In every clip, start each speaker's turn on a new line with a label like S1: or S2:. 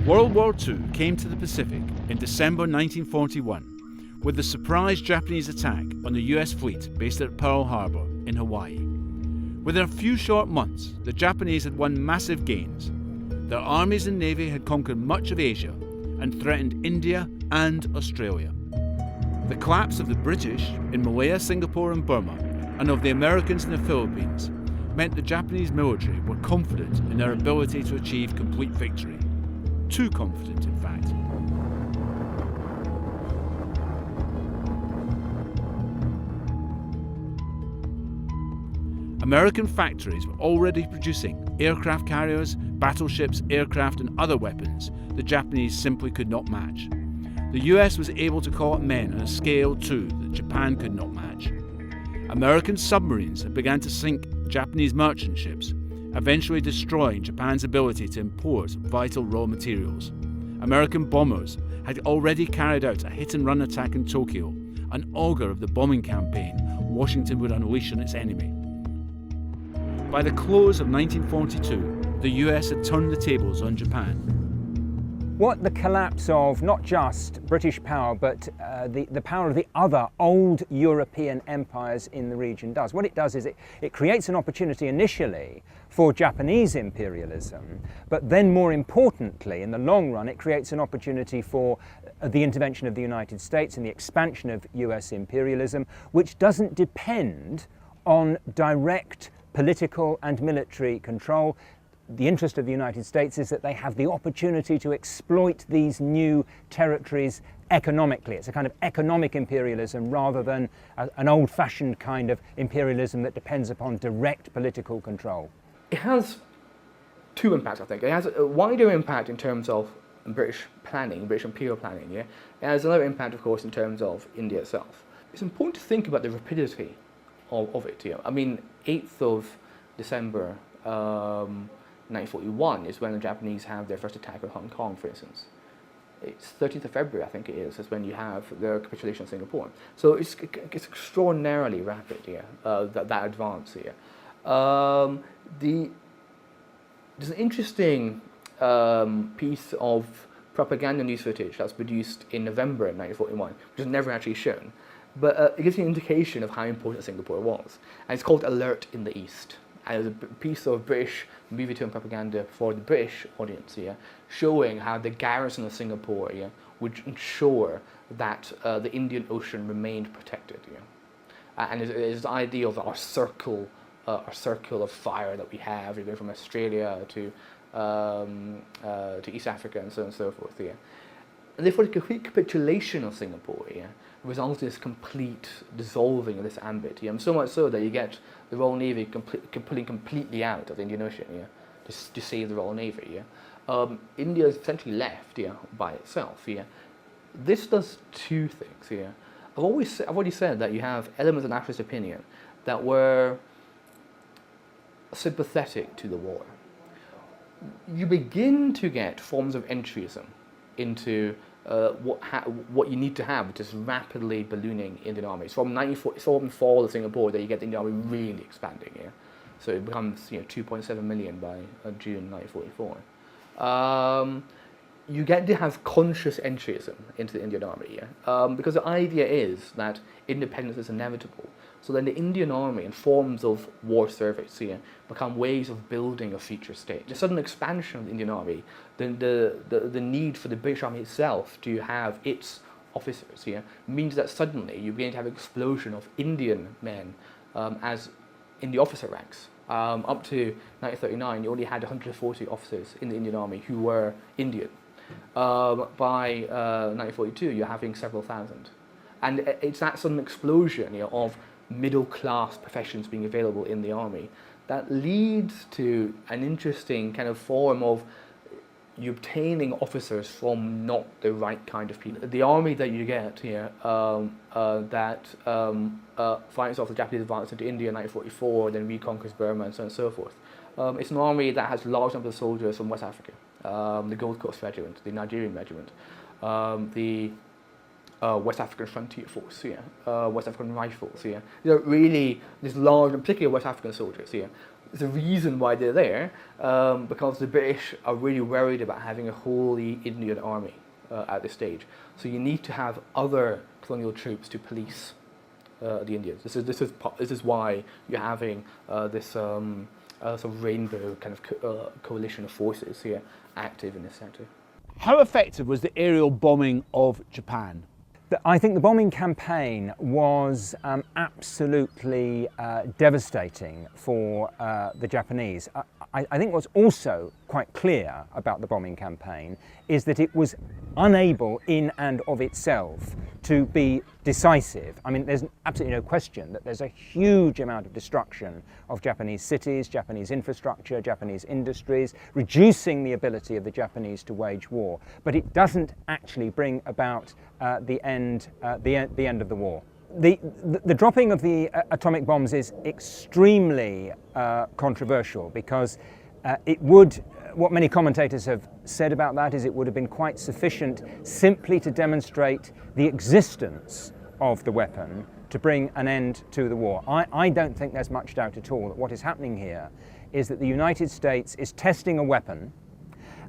S1: World War II came to the Pacific in December 1941 with the surprise Japanese attack on the US fleet based at Pearl Harbor in Hawaii. Within a few short months, the Japanese had won massive gains. Their armies and navy had conquered much of Asia and threatened India and Australia. The collapse of the British in Malaya, Singapore and Burma, and of the Americans in the Philippines, meant the Japanese military were confident in their ability to achieve complete victory. Too confident, in fact. American factories were already producing aircraft carriers, battleships, aircraft and other weapons the Japanese simply could not match. The US was able to call up men on a scale too that Japan could not match. American submarines had begun to sink Japanese merchant ships, eventually destroying Japan's ability to import vital raw materials. American bombers had already carried out a hit-and-run attack in Tokyo, an augur of the bombing campaign Washington would unleash on its enemy. By the close of 1942, the US had turned the tables on Japan.
S2: What the collapse of not just British power, but the power of the other old European empires in the region does, what it does is it creates an opportunity initially for Japanese imperialism, but then more importantly, in the long run, it creates an opportunity for the intervention of the United States and the expansion of US imperialism, which doesn't depend on direct political and military control. The interest of the United States is that they have the opportunity to exploit these new territories economically. It's a kind of economic imperialism rather than an old-fashioned kind of imperialism that depends upon direct political control.
S3: It has two impacts, I think. It has a wider impact in terms of British planning, British imperial planning. Yeah? It has another impact, of course, in terms of India itself. It's important to think about the rapidity of it. Yeah? I mean, 8th of December 1941 is when the Japanese have their first attack on Hong Kong, for instance. It's 13th of February, I think it is when you have their capitulation of Singapore. So it's extraordinarily rapid here, that advance here. There's an interesting piece of propaganda news footage that's produced in November 1941, which is never actually shown. But it gives you an indication of how important Singapore was. And it's called Alert in the East. And it was a piece of British movie tone propaganda for the British audience here, showing how the garrison of Singapore would ensure that the Indian Ocean remained protected. And it's the idea of our circle of fire that we have, going from Australia to East Africa and so on and so forth. And therefore, the complete capitulation of Singapore results in this complete dissolving of this ambit. And so much so that you get the Royal Navy pulling completely out of the Indian Ocean to save the Royal Navy. India is essentially left by itself. This does two things. I've already said that you have elements of nationalist opinion that were sympathetic to the war. You begin to get forms of entryism into what you need to have, which is rapidly ballooning Indian army. It's from the fall of Singapore that you get the Indian army really expanding. So it becomes 2.7 million by June 1944. You get to have conscious entryism into the Indian army, because the idea is that independence is inevitable. So then the Indian army and forms of war service become ways of building a future state. The sudden expansion of the Indian army, the need for the British army itself to have its officers means that suddenly you begin to have an explosion of Indian men as in the officer ranks. Up to 1939, you only had 140 officers in the Indian army who were Indian. By 1942, you're having several thousand. And it's that sudden explosion of middle-class professions being available in the army that leads to an interesting kind of form of you obtaining officers from not the right kind of people. The army that you get that fights off the Japanese advance into India in 1944, then reconquers Burma and so on and so forth. It's an army that has large numbers of soldiers from West Africa, the Gold Coast Regiment, the Nigerian Regiment, the West African Frontier Force, West African Rifles, really this large, and particularly West African soldiers, there's a reason why they're there, because the British are really worried about having a wholly Indian army at this stage. So you need to have other colonial troops to police the Indians. This is why you're having this sort of rainbow kind of coalition of forces here active in this sector.
S1: How effective was the aerial bombing of Japan?
S2: I think the bombing campaign was absolutely devastating for the Japanese. I think what's also quite clear about the bombing campaign is that it was unable in and of itself to be decisive. I mean, there's absolutely no question that there's a huge amount of destruction of Japanese cities, Japanese infrastructure, Japanese industries, reducing the ability of the Japanese to wage war. But it doesn't actually bring about the end of the war. The dropping of the atomic bombs is extremely controversial because it would, what many commentators have said about that is it would have been quite sufficient simply to demonstrate the existence of the weapon to bring an end to the war. I don't think there's much doubt at all that what is happening here is that the United States is testing a weapon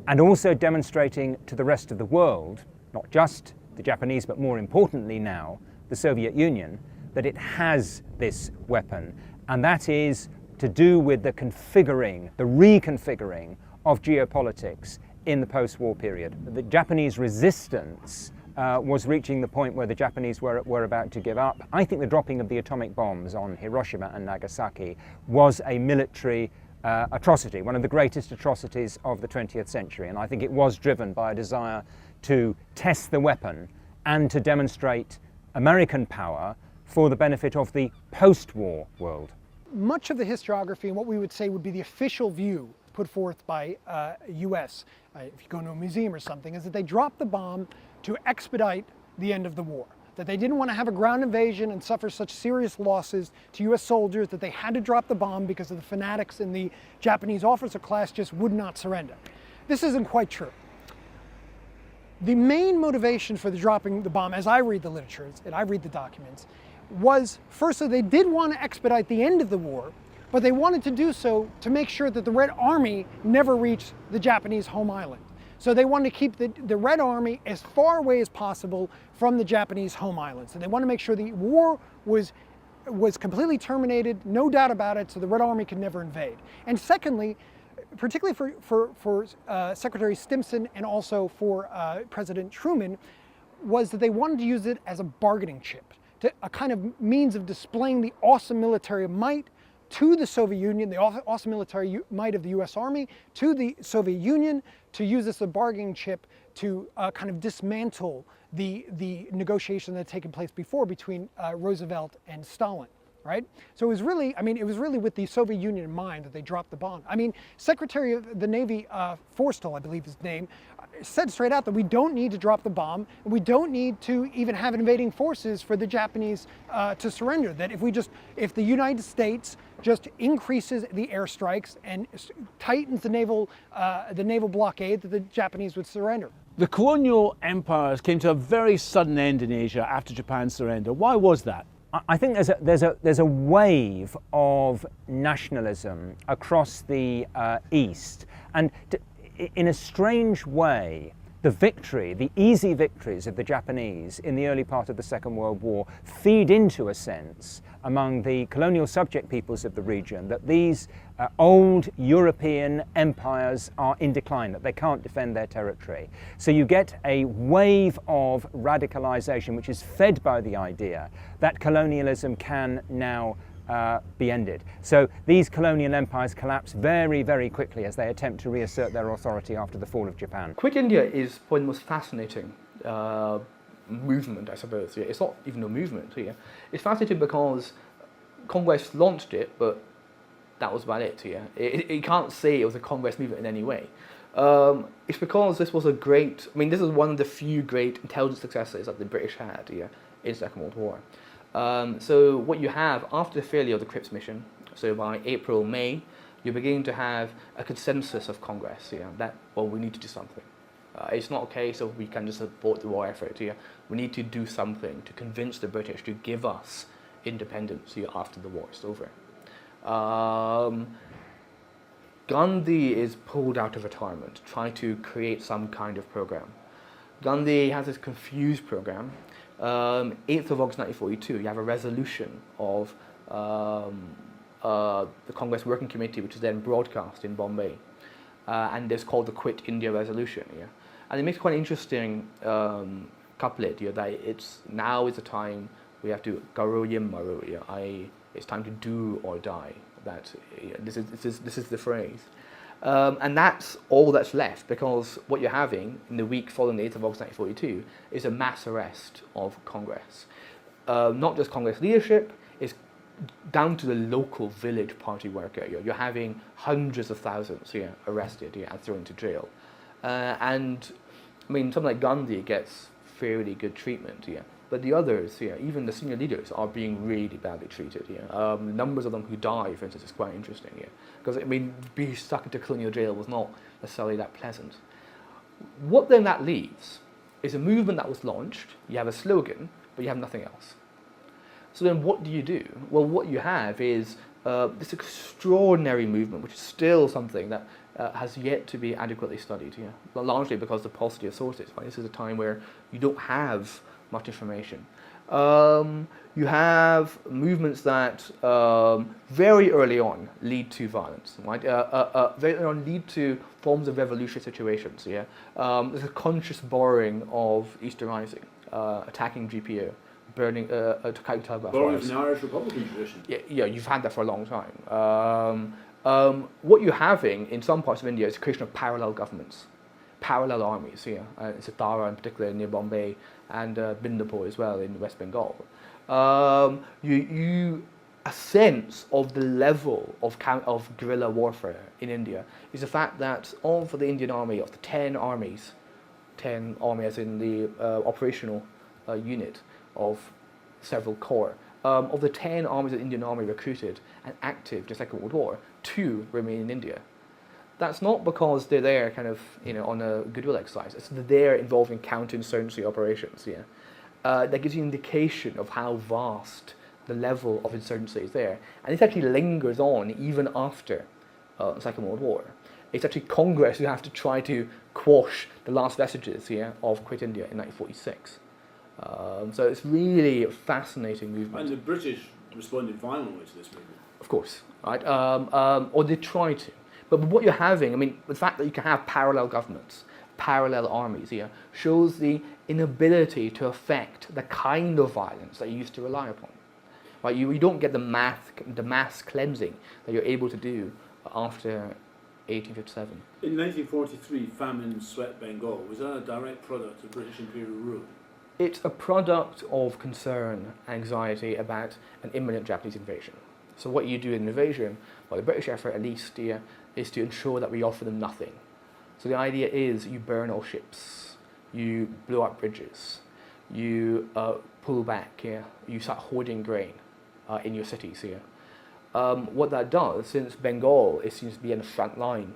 S2: and also demonstrating to the rest of the world, not just the Japanese, but more importantly now, the Soviet Union, that it has this weapon. And that is to do with the reconfiguring of geopolitics in the post-war period. The Japanese resistance was reaching the point where the Japanese were about to give up. I think the dropping of the atomic bombs on Hiroshima and Nagasaki was a military atrocity, one of the greatest atrocities of the 20th century. And I think it was driven by a desire to test the weapon and to demonstrate American power for the benefit of the post-war world.
S4: Much of the historiography and what we would say would be the official view put forth by US, if you go to a museum or something, is that they dropped the bomb to expedite the end of the war. That they didn't want to have a ground invasion and suffer such serious losses to US soldiers that they had to drop the bomb because of the fanatics in the Japanese officer class just would not surrender. This isn't quite true. The main motivation for the dropping the bomb, as I read the literature and I read the documents, was firstly they did want to expedite the end of the war, but they wanted to do so to make sure that the Red Army never reached the Japanese home island. So they wanted to keep the Red Army as far away as possible from the Japanese home islands. And they wanted to make sure the war was completely terminated, no doubt about it, so the Red Army could never invade. And secondly, particularly for Secretary Stimson and also for President Truman, was that they wanted to use it as a bargaining chip, a kind of means of displaying the awesome military might to the Soviet Union, the awesome military might of the US Army, to the Soviet Union, to use this as a bargaining chip to kind of dismantle the negotiation that had taken place before between Roosevelt and Stalin. Right? So it was really, it was really with the Soviet Union in mind that they dropped the bomb. Secretary of the Navy Forstall, I believe his name, said straight out that we don't need to drop the bomb, and we don't need to even have invading forces for the Japanese to surrender. That if the United States just increases the airstrikes and tightens the naval blockade, that the Japanese would surrender.
S1: The colonial empires came to a very sudden end in Asia after Japan's surrender. Why was that?
S2: I think there's a wave of nationalism across the East, and in a strange way, the easy victories of the Japanese in the early part of the Second World War feed into a sense among the colonial subject peoples of the region that these old European empires are in decline, that they can't defend their territory. So you get a wave of radicalization which is fed by the idea that colonialism can now be ended. So these colonial empires collapse very, very quickly as they attempt to reassert their authority after the fall of Japan.
S3: Quit India is one of the most fascinating movement, I suppose. It's not even a movement here. It's fascinating because Congress launched it, but that was about it. It can't say it was a Congress movement in any way. It's because this was this is one of the few great intelligence successes that the British had in the Second World War. So what you have after the failure of the Cripps mission, so by April, May, you're beginning to have a consensus of Congress that, well, we need to do something. It's not a case of we can just abort the war effort. We need to do something to convince the British to give us independence after the war is over. Gandhi is pulled out of retirement, trying to create some kind of program. Gandhi has this confused program. 8th of August 1942, you have a resolution of the Congress Working Committee, which is then broadcast in Bombay, and it's called the Quit India Resolution. Yeah? And it makes quite an interesting couplet here, that now is the time we have to karo ye maro. Yeah? It's time to do or die. This is the phrase. And that's all that's left, because what you're having in the week following the 8th of August 1942 is a mass arrest of Congress. Not just Congress leadership, it's down to the local village party worker. You're having hundreds of thousands arrested and thrown into jail. And I mean, something like Gandhi gets fairly good treatment. But the others, even the senior leaders, are being really badly treated. The numbers of them who die, for instance, is quite interesting. Because I mean, being stuck into colonial jail was not necessarily that pleasant. What then that leaves is a movement that was launched. You have a slogan, but you have nothing else. So then, what do you do? Well, what you have is this extraordinary movement, which is still something that has yet to be adequately studied. Largely because of the paucity of sources. Right? This is a time where you don't have much information. You have movements that very early on lead to violence, right? Very early on lead to forms of revolutionary situations. There's a conscious borrowing of Easter Rising, attacking GPO, burning Calcutta.
S1: Borrowing from the Irish Republican tradition.
S3: Yeah, you've had that for a long time. What you're having in some parts of India is the creation of parallel governments. Parallel armies here, Satara in particular near Bombay, and Bindapur as well in West Bengal. A sense of the level of guerrilla warfare in India is the fact that of the Indian army, of the 10 armies as in the operational unit of several corps, of the 10 armies of the Indian army recruited and active in the Second World War, 2 remain in India. That's not because they're there kind of, on a goodwill exercise. It's they're there involving counterinsurgency operations, That gives you an indication of how vast the level of insurgency is there. And this actually lingers on even after the Second World War. It's actually Congress who have to try to quash the last vestiges of Quit India in 1946. So it's really a fascinating movement.
S1: And the British responded violently to this movement.
S3: Of course, right? Or they try to. But what you're having, I mean, the fact that you can have parallel governments, parallel armies shows the inability to affect the kind of violence that you used to rely upon. Right? You don't get the mass cleansing that you're able to do after 1857.
S1: In 1943, famine swept Bengal. Was that a direct product of British imperial rule?
S3: It's a product of concern, anxiety about an imminent Japanese invasion. So what you do in an invasion, well, the British effort at least is to ensure that we offer them nothing. So the idea is you burn all ships, you blow up bridges, you pull back, you start hoarding grain in your cities here. What that does, since Bengal seems to be in the front line,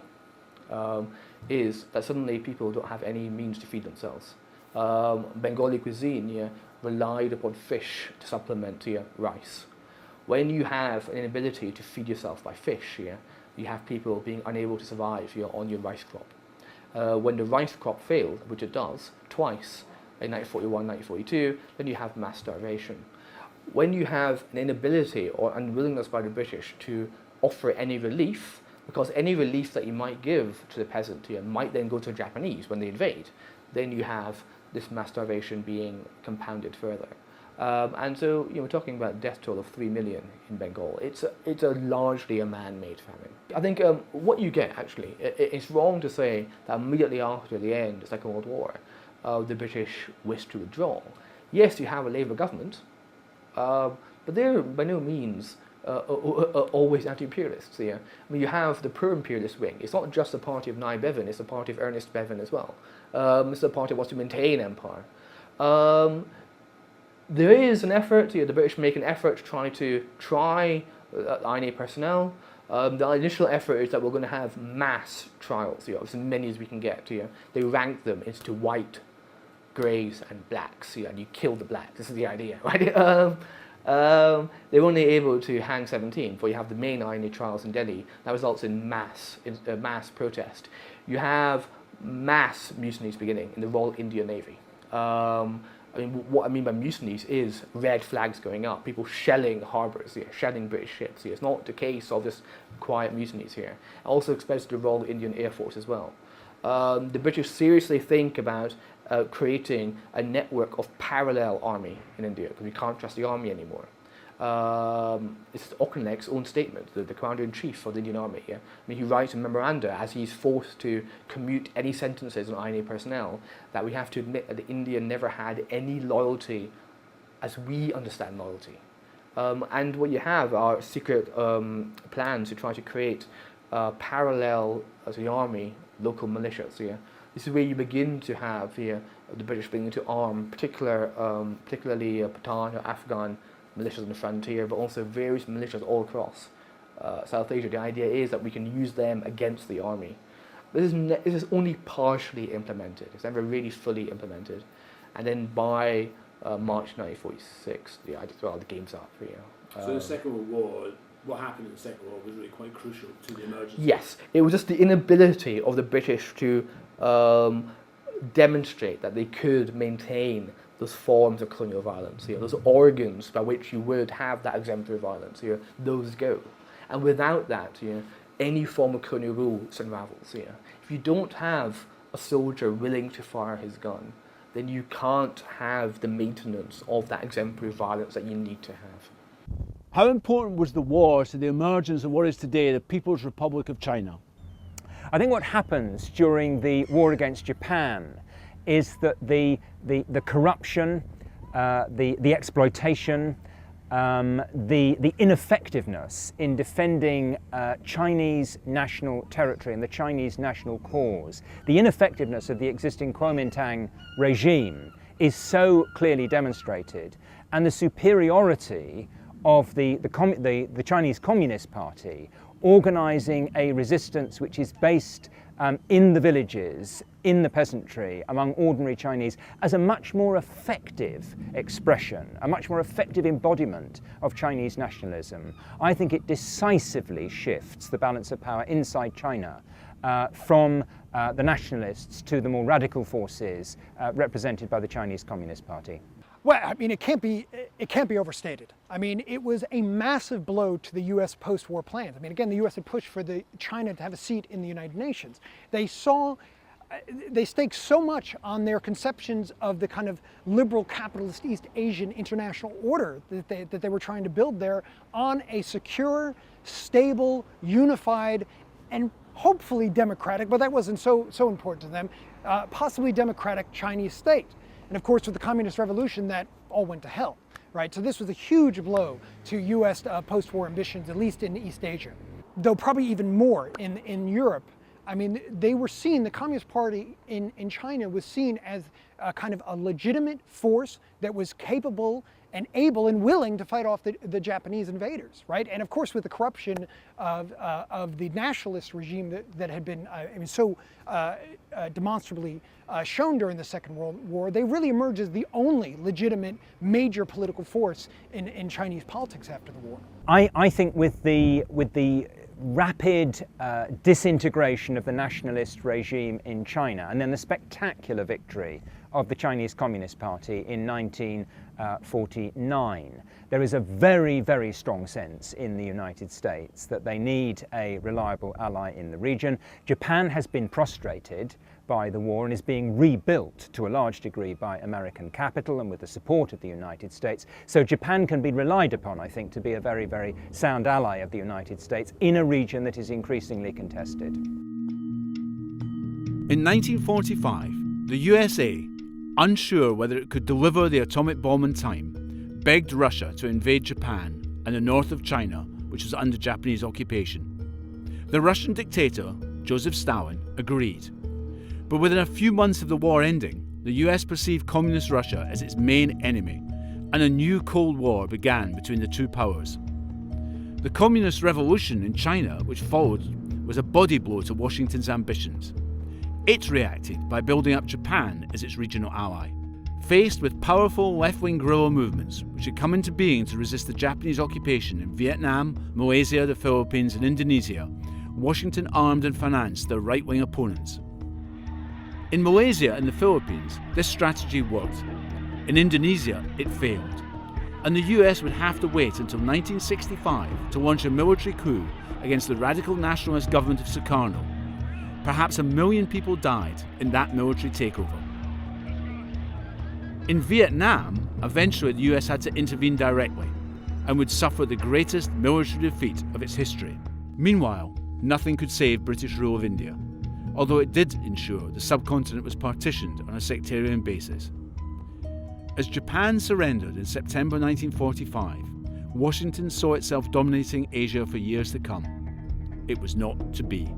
S3: is that suddenly people don't have any means to feed themselves. Bengali cuisine relied upon fish to supplement rice. When you have an inability to feed yourself by fish, you have people being unable to survive on your rice crop. When the rice crop failed, which it does twice in 1941, 1942, then you have mass starvation. When you have an inability or unwillingness by the British to offer any relief, because any relief that you might give to the peasant might then go to the Japanese when they invade, then you have this mass starvation being compounded further. And so we're talking about a death toll of 3 million in Bengal. It's a largely a man-made famine. I think what you get actually, it's wrong to say that immediately after the end of the Second World War, the British wished to withdraw. Yes, you have a Labour government, but they're by no means always anti-imperialists. I mean, you have the pro-imperialist wing. It's not just the party of Nye Bevan, it's the party of Ernest Bevan as well. It's the party that wants to maintain empire. There is an effort, the British make an effort to try INA personnel. The initial effort is that we're going to have mass trials, as many as we can get. They rank them into white, greys, and blacks, and you kill the blacks. This is the idea, right? They were only able to hang 17, for you have the main irony trials in Delhi. That results in mass protest. You have mass mutinies beginning in the Royal Indian Navy. What I mean by mutinies is red flags going up, people shelling harbours, shelling British ships. It's not the case of just quiet mutinies here. Also exposed to the Royal Indian Air Force as well. The British seriously think about creating a network of parallel army in India, because we can't trust the army anymore. It's Auchinleck's own statement, the commander-in-chief of the Indian Army. Yeah? He writes a memoranda as he's forced to commute any sentences on INA personnel, that we have to admit that India never had any loyalty as we understand loyalty. And what you have are secret plans to try to create parallel, as the army, local militias. Yeah? This is where you begin to have the British beginning to arm particularly Pathan or Afghan militias on the frontier, but also various militias all across South Asia. The idea is that we can use them against the army. This is only partially implemented. It's never really fully implemented. And then by March 1946, the game's up.
S1: So the Second World War, what happened in the Second World War was really quite crucial to the emergence?
S3: Yes, it was just the inability of the British to demonstrate that they could maintain those forms of colonial violence, those organs by which you would have that exemplary violence, those go. And without that, any form of colonial rule unravels. If you don't have a soldier willing to fire his gun, then you can't have the maintenance of that exemplary violence that you need to have.
S1: How important was the war to the emergence of what is today the People's Republic of China?
S2: I think what happens during the war against Japan is that the corruption, the exploitation, the ineffectiveness in defending Chinese national territory and the Chinese national cause, the ineffectiveness of the existing Kuomintang regime is so clearly demonstrated, and the superiority of the Chinese Communist Party organising a resistance which is based in the villages, in the peasantry, among ordinary Chinese, as a much more effective expression, a much more effective embodiment of Chinese nationalism. I think it decisively shifts the balance of power inside China from the nationalists to the more radical forces represented by the Chinese Communist Party.
S4: Well, I mean, it can't be overstated. I mean, it was a massive blow to the U.S. post-war plans. I mean, again, the U.S. had pushed for China to have a seat in the United Nations. They staked so much on their conceptions of the kind of liberal capitalist East Asian international order that they were trying to build there on a secure, stable, unified, and hopefully democratic, but that wasn't so important to them, possibly democratic Chinese state. And of course, with the Communist Revolution, that all went to hell, right? So this was a huge blow to U.S. post-war ambitions, at least in East Asia. Though probably even more in Europe. I mean, they were seen, the Communist Party in China was seen as a kind of a legitimate force that was capable and able and willing to fight off the Japanese invaders, right? And of course, with the corruption of the nationalist regime that had been so demonstrably shown during the Second World War, they really emerged as the only legitimate major political force in Chinese politics after the war.
S2: I think with the rapid disintegration of the nationalist regime in China, and then the spectacular victory of the Chinese Communist Party in 1949, there is a very, very strong sense in the United States that they need a reliable ally in the region. Japan has been prostrated by the war and is being rebuilt to a large degree by American capital and with the support of the United States. So Japan can be relied upon, I think, to be a very, very sound ally of the United States in a region that is increasingly contested.
S1: In 1945, the USA, unsure whether it could deliver the atomic bomb in time, begged Russia to invade Japan and the north of China, which was under Japanese occupation. The Russian dictator, Joseph Stalin, agreed. But within a few months of the war ending, the US perceived Communist Russia as its main enemy, and a new Cold War began between the two powers. The Communist Revolution in China, which followed, was a body blow to Washington's ambitions. It reacted by building up Japan as its regional ally. Faced with powerful left-wing guerrilla movements which had come into being to resist the Japanese occupation in Vietnam, Malaysia, the Philippines and Indonesia, Washington armed and financed their right-wing opponents. In Malaysia and the Philippines, this strategy worked. In Indonesia, it failed. And the US would have to wait until 1965 to launch a military coup against the radical nationalist government of Sukarno. Perhaps 1 million people died in that military takeover. In Vietnam, eventually the US had to intervene directly and would suffer the greatest military defeat of its history. Meanwhile, nothing could save British rule of India, although it did ensure the subcontinent was partitioned on a sectarian basis. As Japan surrendered in September 1945, Washington saw itself dominating Asia for years to come. It was not to be.